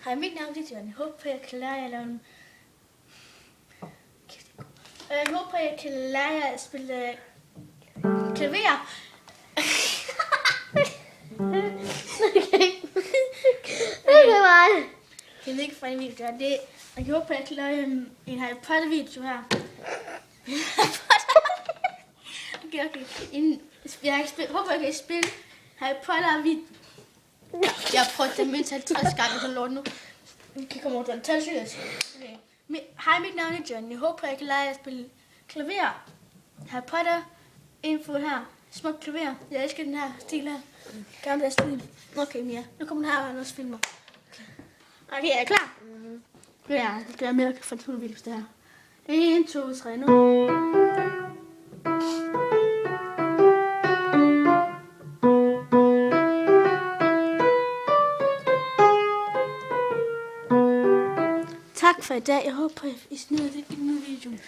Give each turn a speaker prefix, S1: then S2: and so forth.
S1: Hej, mit navn er John. Jeg håber, jeg kan lære jer at lave en... Jeg håber, jeg kan lære jer at spille klaver.
S2: Ikke mig.
S1: Jeg ved ikke, hvordan vi gør det. Jeg håber, jeg kan lave en Harry Potter-video her. Okay. Håber, jeg kan spille Harry Potter-video. Jeg har prøvet det mindst 50 gange, så lort nu. Vi kommer over til at tage seriøst. Okay. Hej, mit navn er John. Jeg håber, jeg kan lære jer at spille klaver. Harry Potter. Info her. Smuk klaver. Jeg elsker den her stil her. Gamle stil. Okay, Mia. Nu kommer den her, og også filmer. Okay, er I klar? Ja, det gør mere for 2 videos, det her. 1, 2, 3, nu. Tak for i dag. Jeg håber, I snyder lidt i den nye video.